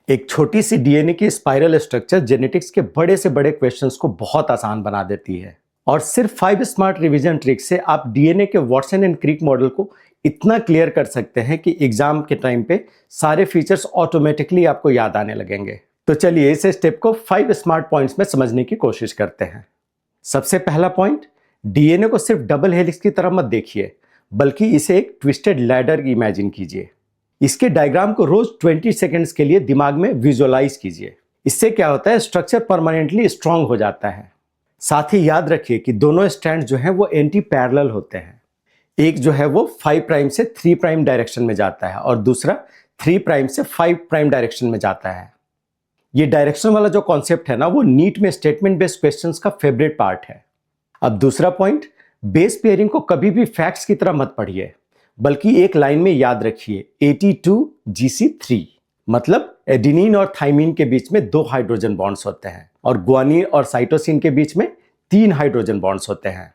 एक छोटी सी डीएनए की स्पाइरल स्ट्रक्चर जेनेटिक्स के बड़े से बड़े क्वेश्चंस को बहुत आसान बना देती है। और सिर्फ 5 स्मार्ट रिवीजन ट्रिक से आप डीएनए के वाटसन एंड क्रिक मॉडल को इतना क्लियर कर सकते हैं कि एग्जाम के टाइम पे सारे फीचर्स ऑटोमेटिकली आपको याद आने लगेंगे। तो चलिए इस स्टेप को 5 स्मार्ट पॉइंट्स में समझने की कोशिश करते हैं। सबसे पहला पॉइंट, डीएनए को सिर्फ डबल हेलिक्स की तरह मत देखिए, बल्कि इसे एक ट्विस्टेड लैडर इमेजिन कीजिए। इसके डायग्राम को रोज 20 सेकंड्स के लिए दिमाग में विजुअलाइज कीजिए। इससे क्या होता है, स्ट्रक्चर परमानेंटली स्ट्रांग हो जाता है। साथ ही याद रखिए कि दोनों स्ट्रैंड जो हैं वो एंटी पैरेलल होते हैं। एक जो है वो 5 प्राइम से 3 प्राइम डायरेक्शन में जाता है और दूसरा 3 प्राइम से 5 प्राइम डायरेक्शन में जाता है। ये डायरेक्शन वाला जो कॉन्सेप्ट है ना, वो नीट में स्टेटमेंट बेस्ड क्वेश्चंस का फेवरेट पार्ट है। अब दूसरा पॉइंट, बेस पेयरिंग को कभी भी फैक्ट्स की तरह मत पढ़िए, बल्कि एक लाइन में याद रखिए AT2GC3, मतलब एडेनिन और थाइमिन के बीच में 2 हाइड्रोजन बॉन्ड्स होते हैं और ग्वानिन और साइटोसिन के बीच में 3 हाइड्रोजन बॉन्ड्स होते हैं।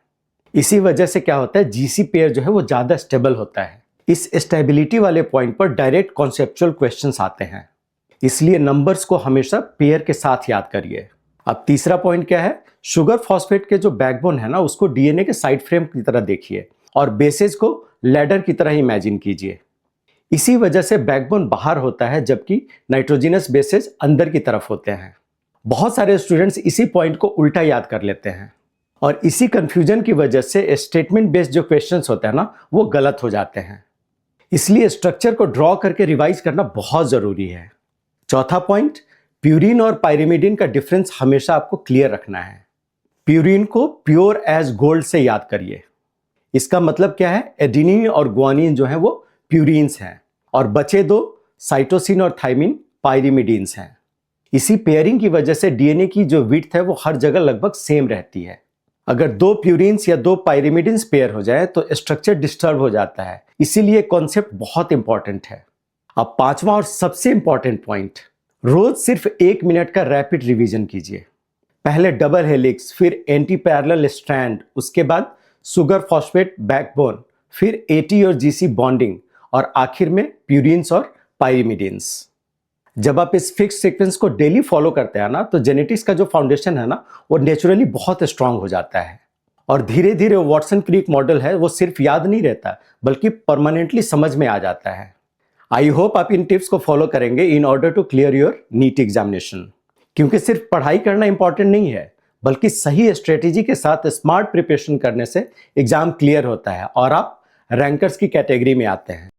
इसी वजह से क्या होता है, जीसी पेयर जो है वो ज्यादा स्टेबल होता है। इस स्टेबिलिटी वाले पॉइंट पर डायरेक्ट कॉन्सेप्चुअल क्वेश्चंस आते हैं, इसलिए नंबर्स को हमेशा पेयर के साथ याद करिए। अब तीसरा पॉइंट क्या है, शुगर फॉस्फेट के जो बैकबोन है ना, उसको डीएनए के साइड फ्रेम की तरह देखिए और बेसेज को लैडर की तरह इमेजिन कीजिए। इसी वजह से बैकबोन बाहर होता है जबकि नाइट्रोजिनस बेसेज अंदर की तरफ होते हैं। बहुत सारे स्टूडेंट्स इसी पॉइंट को उल्टा याद कर लेते हैं और इसी कंफ्यूजन की वजह से स्टेटमेंट बेस्ड जो क्वेश्चंस होते हैं ना, वो गलत हो जाते हैं। इसलिए स्ट्रक्चर को ड्रॉ करके रिवाइज करना बहुत जरूरी है। चौथा पॉइंट, प्यूरिन और पायरिमिडिन का डिफरेंस हमेशा आपको क्लियर रखना है। प्यूरिन को प्योर एज गोल्ड से याद करिए। इसका मतलब क्या है, एडेनिन और ग्वानिन जो है वो प्यूरिन्स हैं और बचे 2 साइटोसिन और थाइमिन पायरिमिडीन्स हैं। इसी पेयरिंग की वजह से डीएनए की जो विड्थ है वो हर जगह लगभग सेम रहती है। अगर 2 प्यूरिन्स या 2 पायरिमिडीन्स पेयर हो जाए तो स्ट्रक्चर डिस्टर्ब हो जाता है, इसीलिए कॉन्सेप्ट बहुत इंपॉर्टेंट है। अब पांचवा और सबसे इंपॉर्टेंट पॉइंट, रोज सिर्फ 1 मिनट का रैपिड रिवीजन कीजिए। पहले डबल हेलिक्स, फिर एंटी पैरेलल स्ट्रैंड, उसके बाद शुगर फॉस्फेट बैकबोन, फिर एटी और जीसी बॉन्डिंग और आखिर में प्यूरिन्स और पायरिमिडिन्स। जब आप इस फिक्स सीक्वेंस को डेली फॉलो करते हैं ना, तो जेनेटिक्स का जो फाउंडेशन है ना, वो नेचुरली बहुत स्ट्रांग हो जाता है और धीरे धीरे वाटसन क्रिक मॉडल है वो सिर्फ याद नहीं रहता, बल्कि परमानेंटली समझ में आ जाता है। आई होप आप इन टिप्स को फॉलो करेंगे in order to clear your NEET examination. क्योंकि सिर्फ पढ़ाई करना इंपॉर्टेंट नहीं है, बल्कि सही स्ट्रेटेजी के साथ स्मार्ट प्रिपरेशन करने से एग्जाम क्लियर होता है और आप रैंकर्स की कैटेगरी में आते हैं।